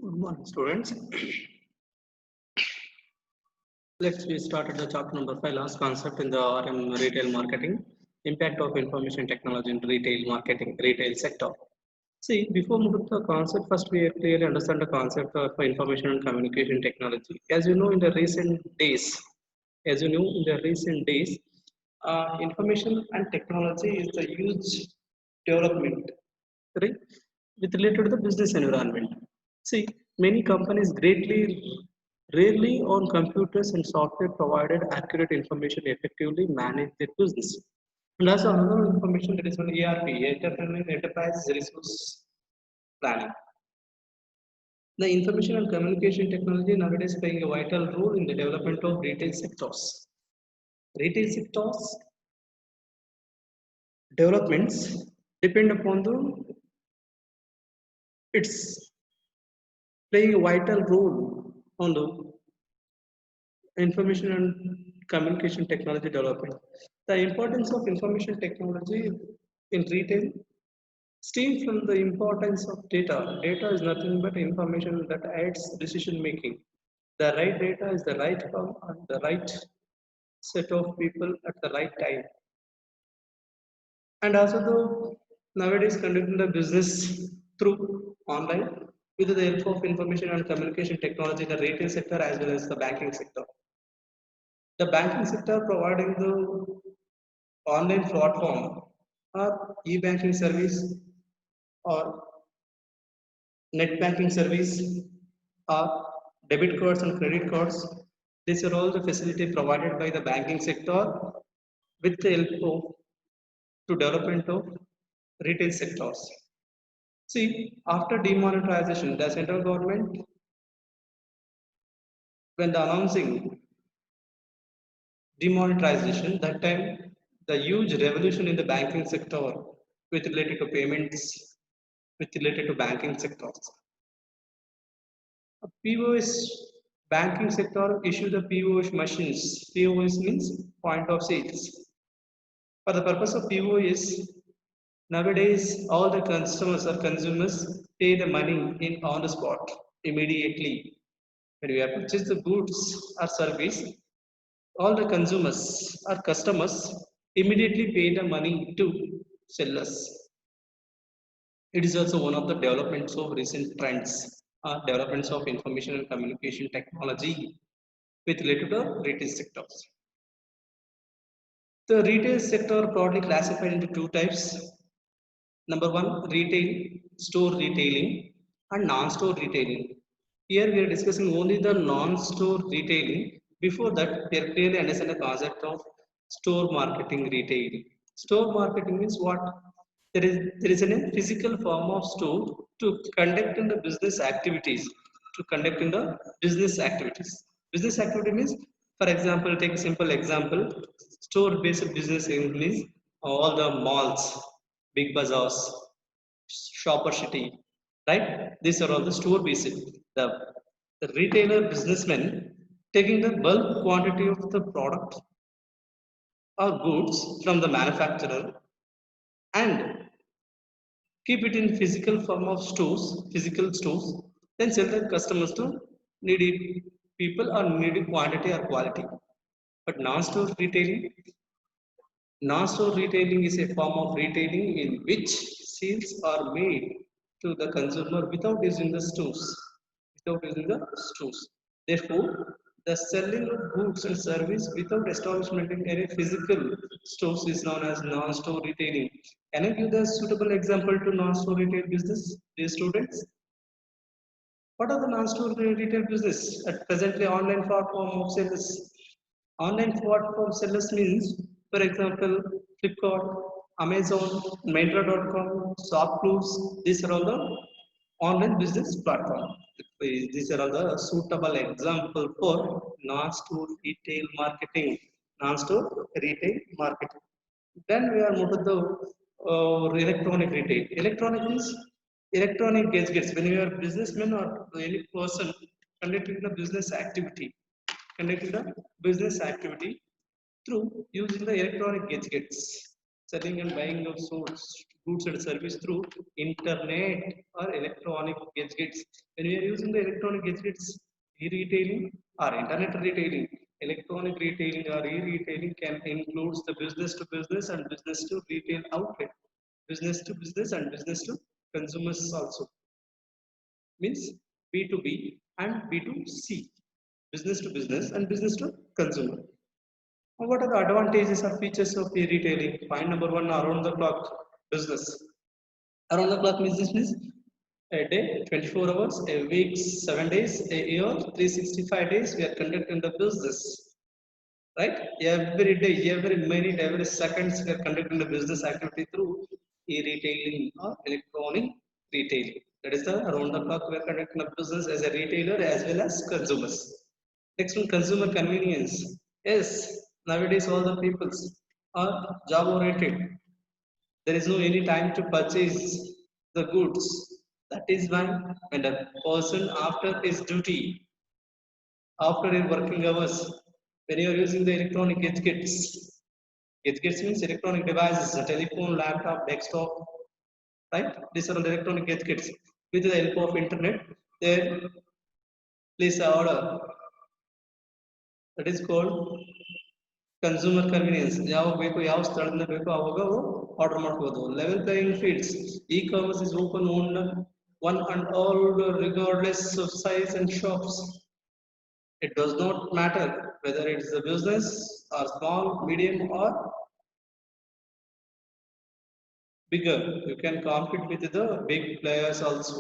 Good morning, students. Let's we started the chapter number 5, last concept in the RM retail marketing, impact of information technology in retail marketing, retail sector. See, before moving to the concept, first we have to really understand the concept of information and communication technology. As you know, in the recent days, information and technology is a huge development, right? With related to the business environment. See, many companies rarely on computers and software provided accurate information effectively manage their business. And also another information that is on ERP, Enterprise Resource Planning. The information and communication technology nowadays playing a vital role in the development of retail sectors. Retail sectors developments depend upon the its playing a vital role on the information and communication technology development. The importance of information technology in retail stems from the importance of data. Data is nothing but information that aids decision making. The right data is the right firm and the right set of people at the right time. And also the nowadays conducting the business through online with the help of information and communication technology in the retail sector as well as the banking sector. The banking sector providing the online platform or e-banking service or net banking service or debit cards and credit cards. These are all the facility provided by the banking sector with the help of to development of retail sectors. See, after demonetization, the central government, when the announcing demonetization, that time the huge revolution in the banking sector with related to payments, with related to banking sectors. POS banking sector issue the POS machines. POS means point of sales. For the purpose of POS, nowadays all the customers or consumers pay the money in on the spot immediately. When we have purchased the goods or service, all the consumers or customers immediately pay the money to sellers. It is also one of the developments of recent trends, developments of information and communication technology with related to retail sectors. The retail sector broadly classified into two types. Number one, retail, store retailing and non-store retailing. Here we are discussing only the non-store retailing. Before that, we are clearly understand the concept of store marketing retailing. Store marketing means what? There is a physical form of store to conduct in the business activities. To conduct in the business activities. Business activity means, for example, take a simple example. Store-based business means all the malls, big bazaars, shopper city, right? These are all the store based. The retailer businessmen taking the bulk quantity of the product or goods from the manufacturer and keep it in physical form of physical stores, then sell the customers to needy people or needy quantity or quality. But non-store retailing is a form of retailing in which sales are made to the consumer without using the stores. Without using the stores. Therefore, the selling of goods and service without establishment in any physical stores is known as non-store retailing. Can I give the suitable example to non-store retail business, dear students? What are the non-store retail business? At presently, online platform of sellers. Online platform sellers means, for example, Flipkart, Amazon, Myntra.com, Shopclubes. These are all the online business platform. These are all the suitable example for non-store retail marketing. Non-store retail marketing. Then we are moved to the electronic retail. Electronic means electronic gadgets. When you are a businessman or any person conducting the business activity through using the electronic gadgets selling and buying of goods and service through internet or electronic gadgets. When we are using the electronic gadgets, e-retailing or internet retailing, electronic retailing or e-retailing can include the business to business and business to retail outlet, business to business and business to consumers also. Means B2B and B2C, business to business and business to consumer. Now, what are the advantages or features of e-retailing? Point number one, around the clock business. Around the clock means this means a day, 24 hours, a week, 7 days, a year, 365 days, we are conducting the business. Right? Every day, every minute, every seconds, we are conducting the business activity through e-retailing or electronic retailing. That is the around the clock we are conducting the business as a retailer as well as consumers. Next one, consumer convenience. Yes, nowadays all the peoples are job oriented. There is no any time to purchase the goods. That is why when the person after his duty, after his working hours, when you are using the electronic gadgets, gadgets means electronic devices, a telephone, laptop, desktop, right? These are all electronic gadgets. With the help of internet, they place an order. That is called consumer convenience ಯಾವಾಗ ಬೇಕು ಯಾವ ಸ್ಥಳದಿಂದ ಬೇಕು ಆವಾಗ ಅವರು order ಮಾಡ್ಕೋಬಹುದು level playing fields E commerce is open own one and all regardless of size and shops. It does not matter whether it's a business or small, medium or bigger. You can compete with the big players also.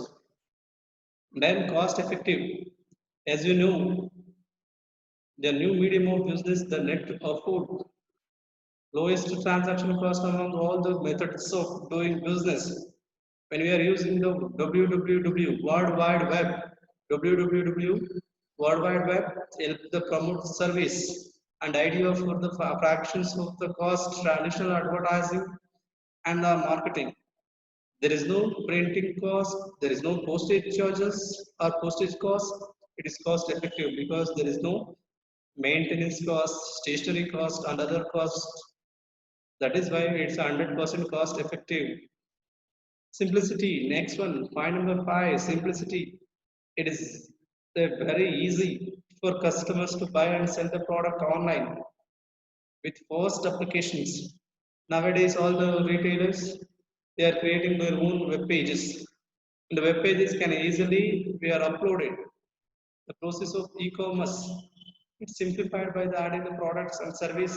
Then cost effective. As you know, the new medium of business, the net to afford lowest transaction cost among all the methods of doing business. When we are using the www World Wide Web, www World Wide Web help the promote service and idea for the fractions of the cost, traditional advertising and the marketing. There is no printing cost, there is no postage charges or postage cost. It is cost effective because there is no maintenance cost, stationery cost and other costs. That is why it's 100% cost effective. Simplicity. Next one, point number 5, simplicity. It is very easy for customers to buy and sell the product online with fast applications. Nowadays, all the retailers they are creating their own web pages. And the web pages can easily be are uploaded. The process of e-commerce it's simplified by the adding the products and service,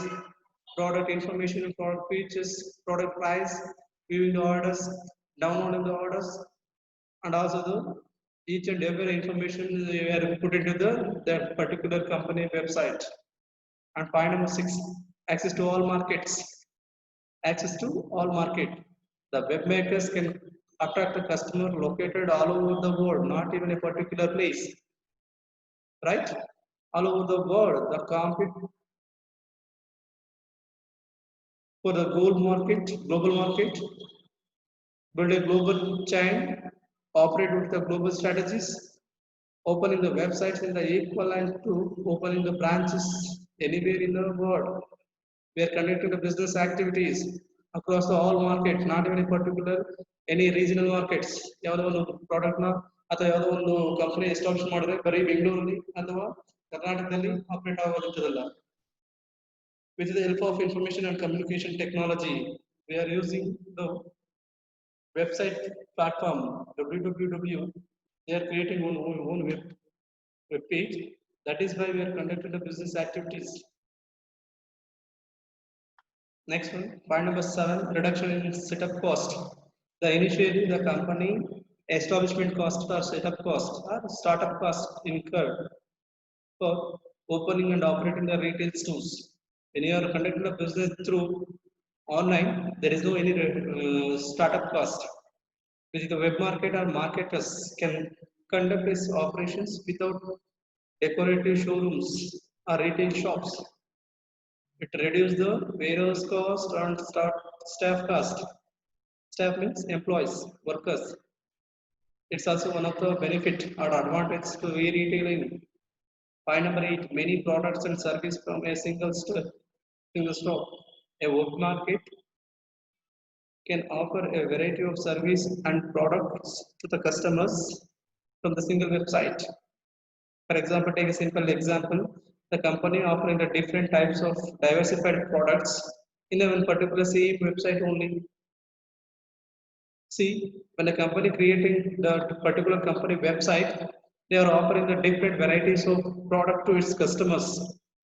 product information and product features, product price, viewing the orders, downloading the orders, and also the each and every information you are put into the that particular company website. And point number 6, access to all markets. Access to all market. The web makers can attract a customer located all over the world, not even a particular place. Right? All over the world, the compete for the global market, build a global chain, operate with the global strategies, opening the websites in the equivalent to opening the branches anywhere in the world. We are conducting the business activities across the all markets, not even in particular any regional markets. ಯಾವುದೋ ಒಂದು ಪ್ರಾಡಕ್ಟ್ನ ಅಥವಾ ಯಾವುದೋ ಒಂದು company establish ಮಾಡಿದ್ರೆ ಬರೀ ಬೆಂಗಳೂರಲ್ಲಿ ಅಥವಾ ಕರ್ನಾಟಕದಲ್ಲಿ operate ಆಗೋದಿರ್ತದಲ್ಲ. With the help of information and communication technology, we are using the website platform www. They are creating own web page. That is why we are conducting the business activities. Next one, point number 7, reduction in setup cost. The initially the company establishment cost or setup cost or startup cost incurred for opening and operating the retail stores. When you are conducting the business through online, there is no any startup cost. Which the web market or marketers can conduct its operations without decorative showrooms or retail shops. It reduces the warehouse cost and staff cost. Staff means employees, workers. It's also one of the benefit or advantage to e-retailing. Point number 8, many products and service from a single store. A web market can offer a variety of service and products to the customers from the single website. For example, take a simple example. The company offering the different types of diversified products in a one particular same website only. See, when a company creating the particular company website, they are offering the different varieties of product to its customers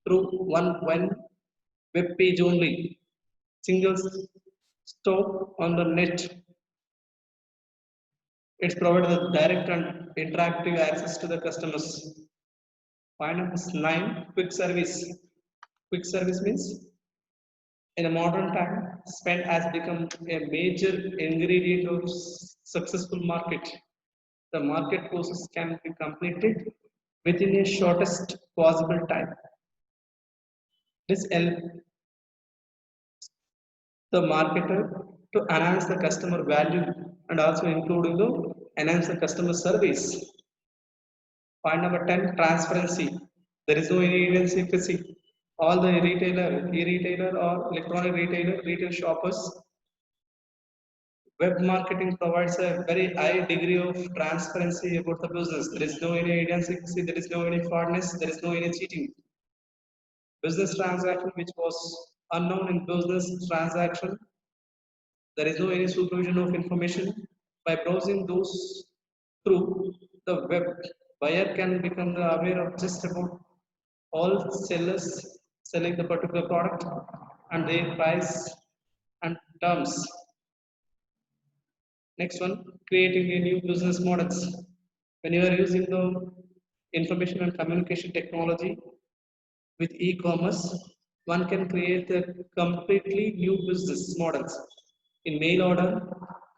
through one web page only. Single stop on the net. It's provided the direct and interactive access to the customers. Point number 9, quick service. Quick service means in a modern time, spend has become a major ingredient of successful market. The market process can be completed within a shortest possible time. This helps the marketer to enhance the customer value and also including the enhance the customer service. Point number 10, transparency. There is no any secrecy. All the retailer, e-retailer or electronic retailer, retail shoppers, web marketing provides a very high degree of transparency about the business. There is no any agency, there is no any fraudness, there is no any cheating. Business transaction which was unknown in business transaction, there is no any supervision of information. By browsing those through the web, buyer can become aware of just about all sellers selling the particular product and their price and terms. Next one, creating a new business models. When you are using the information and communication technology with e-commerce, one can create a completely new business models. In mail order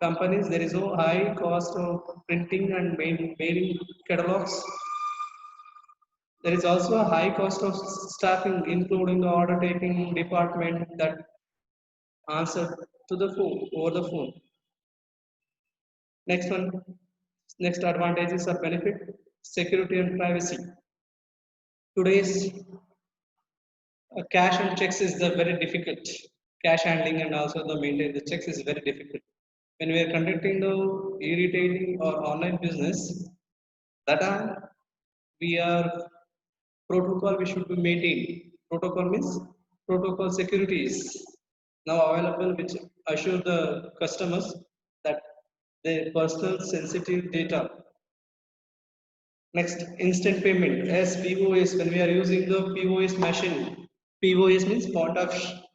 companies, there is no high cost of printing and mailing catalogs. There is also a high cost of staffing, including the order taking department that answer to the phone over the phone. Next one, next advantages or benefit, security and privacy. Today's cash and checks is the very difficult. Cash handling and also the maintain the checks is very difficult. When we are conducting the e-retailing or online business, that are we are protocol we should be maintained. Protocol means protocol security is now available which assure the customers that their personal sensitive data. Next, instant payment as POS. When we are using the POS machine, POS means point of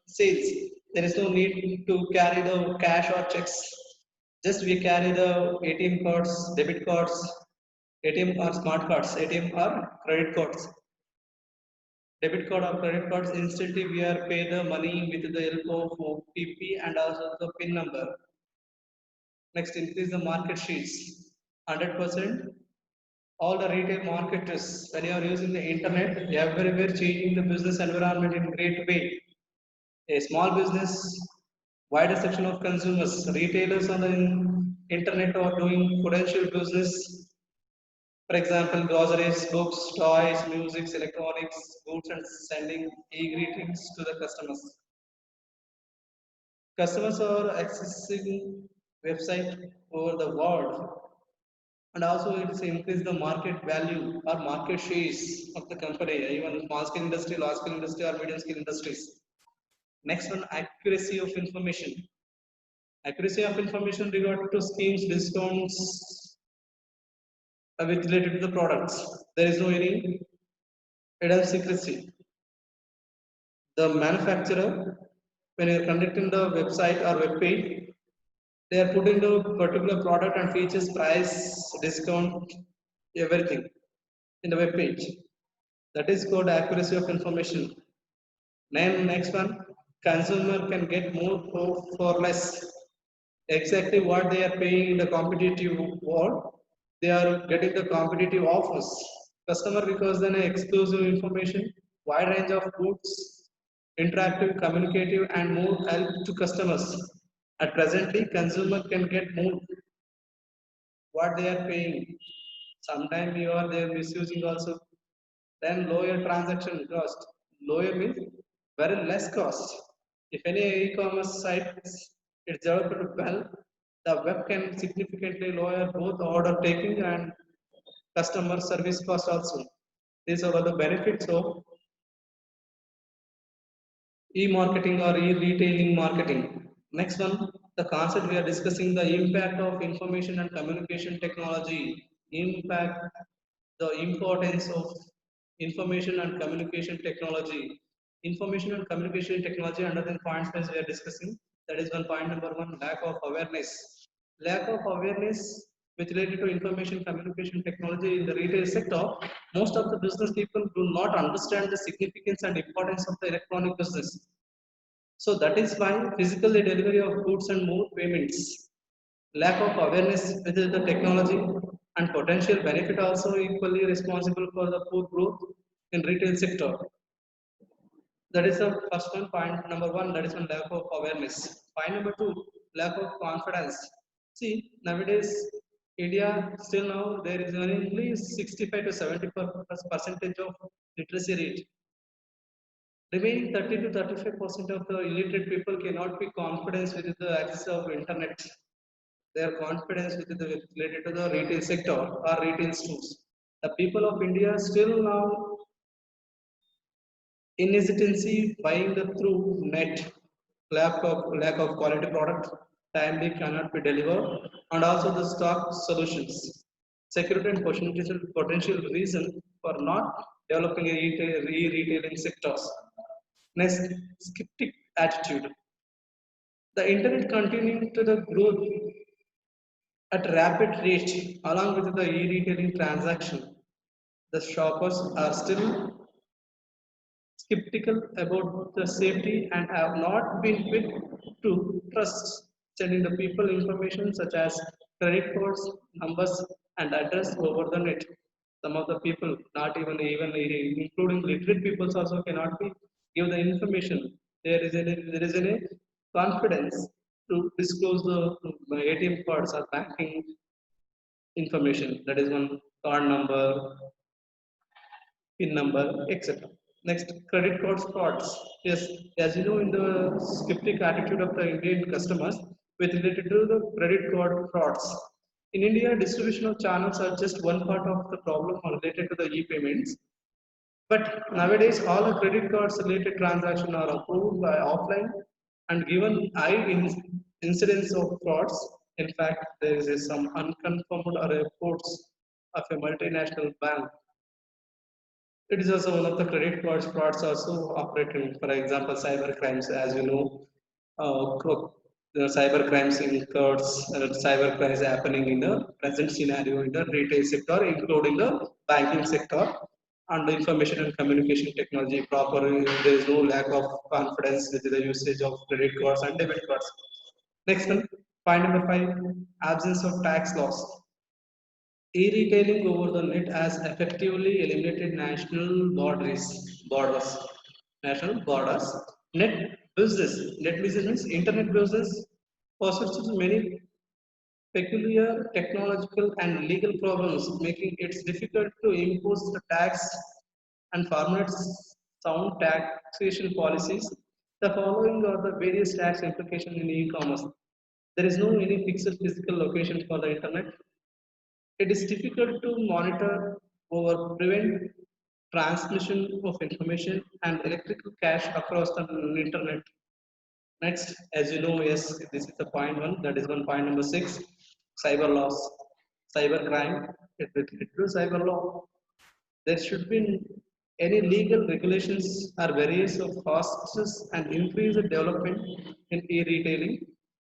sales. There is no need to carry the cash or checks. Just we carry the ATM cards, debit cards, ATM or smart cards, ATM or credit cards. Debit card or credit cards instantly we are pay the money with the help of OTP and also the PIN number. Next, increase the market shares. 100%. All the retail marketers, when you are using the internet, everywhere changing the business environment in great way. A small business, wider section of consumers, retailers on the internet are doing potential business. For example, groceries, books, toys, music, electronics, goods, and sending e-greetings to the customers. Customers are accessing website over the world, and also it's increase the market value or market shares of the company, even small scale industry, large scale industry, or medium scale industries. Next one, accuracy of information. Accuracy of information regarding to schemes, discounts with related to the products. There is no any hidden secrecy. The manufacturer, when you are conducting the website or web page, they are putting the particular product and features, price, discount, everything in the web page. That is called accuracy of information. Then next one, consumer can get more for less. Exactly what they are paying in the competitive world, they are getting the competitive offers. Customer because then exclusive information, wide range of goods, interactive, communicative, and more help to customers. At presently, consumer can get more what they are paying. Sometimes you are there misusing also. Then lower transaction cost. Lower means very less cost. If any e-commerce sites It's developed well. The web can significantly lower both order taking and customer service cost also. These are the benefits of e-marketing or e-retailing marketing. Next one, the concept we are discussing the impact of information and communication technology. Impact, the importance of information and communication technology. Information and communication technology under the points as we are discussing. That is one point number one, lack of awareness. Lack of awareness with related to information communication technology in the retail sector, most of the business people do not understand the significance and importance of the electronic business. So that is why physical delivery of goods and more payments, lack of awareness with the technology and potential benefit also equally responsible for the poor growth in retail sector. That is the first one, point number one, that is one lack of awareness. Point number two, lack of confidence. See, nowadays, India still now there is only 65 to 70 percentage of literacy rate. Remaining 30 to 35% of the illiterate people cannot be confident with the access of internet. Their confidence with the related to the retail sector or retail stores. The people of India still now in hesitancy buying the through net, lack of quality product, timely cannot be delivered, and also the stock solutions. Security and potential reason for not developing a retailing sectors. Next, skeptic attitude. The internet continuing to the growth at rapid rate along with the e-retailing transaction. The shoppers are still skeptical about the safety and have not been quick to trust sending the people information such as credit codes, numbers, and address over the net. Some of the people, not even including literate people, also cannot be give the information. There is a confidence to disclose the ATM cards or banking information. That is one card number, PIN number, etc. Next, credit card frauds. Yes, as you know, in the skeptic attitude of the Indian customers with related to the credit card frauds. In India, distribution of channels are just one part of the problem related to the e-payments. But nowadays, all the credit cards related transactions are approved by offline and given high incidence of frauds. In fact, there is some unconfirmed reports of a multinational bank. It is also one of the credit cards frauds also operating. For example, cyber crimes, as you know, the cyber crimes in cards, cyber crimes happening in the present scenario in the retail sector, including the banking sector and the information and communication technology. Proper, there is no lack of confidence with the usage of credit cards and debit cards. Next one, point number five, absence of tax laws. E-retailing over the net has effectively eliminated national borders. Net business means internet business possesses many peculiar technological and legal problems, making it difficult to impose the tax and formulate sound taxation policies. The following are the various tax implications in e-commerce. There is no any fixed physical location for the internet. It is difficult to monitor or prevent transmission of information and electrical cash across the internet. Next, as you know, yes, this is the point one, that is one point number six, cyber laws, cyber crime, it will lead to cyber law. There should be any legal regulations or various of costs and increase the development in e-retailing.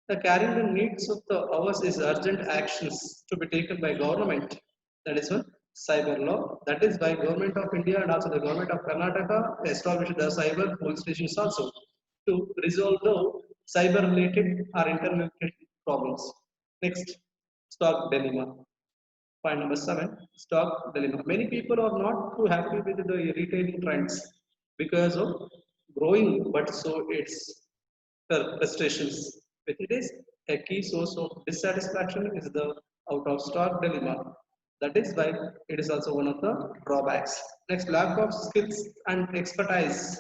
The carrying the needs of the hours is urgent actions to be taken by government. That is one cyber law. That is by government of India and also the government of Karnataka established the cyber police stations also to resolve the cyber related or internet problems. Next, stock dilemma. Point number seven, stock dilemma. Many people are not too happy with the retailing trends because of growing, but so it's frustrations. With it is a key source of dissatisfaction is the out of stock dilemma. That is why it is also one of the drawbacks. Next, lack of skills and expertise.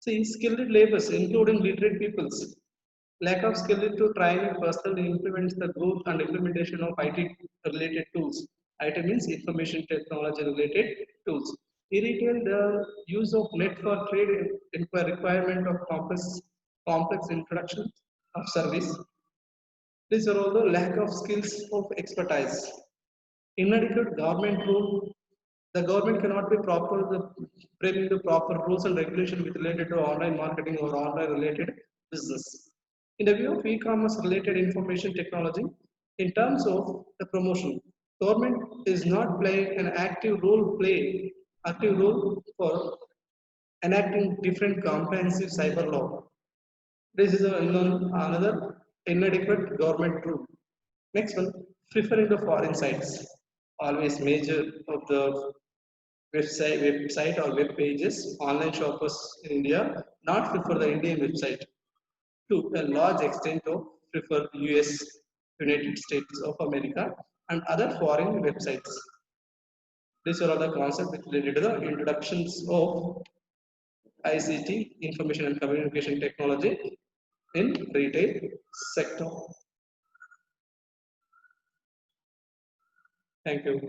See, skilled laborers, including literate peoples. Lack of skill to training personnel implements the growth and implementation of IT related tools. IT means information technology related tools. In retail, the use of net for trade requirement of complex introduction of service. These are all the lack of skills of expertise. Inadequate government rule. The government cannot be framing the proper rules and regulation with related to online marketing or online related business. In the view of e-commerce related information technology, in terms of the promotion, government is not playing an active role for enacting different comprehensive cyber law. This is another inadequate government rule. Next one, preferring the foreign sites. Always major of the website or web pages, online shoppers in India not prefer the Indian website to a large extent of prefer US, United States of America and other foreign websites. These are all the concepts related to the introductions of ICT, information and communication technology in retail sector. Thank you.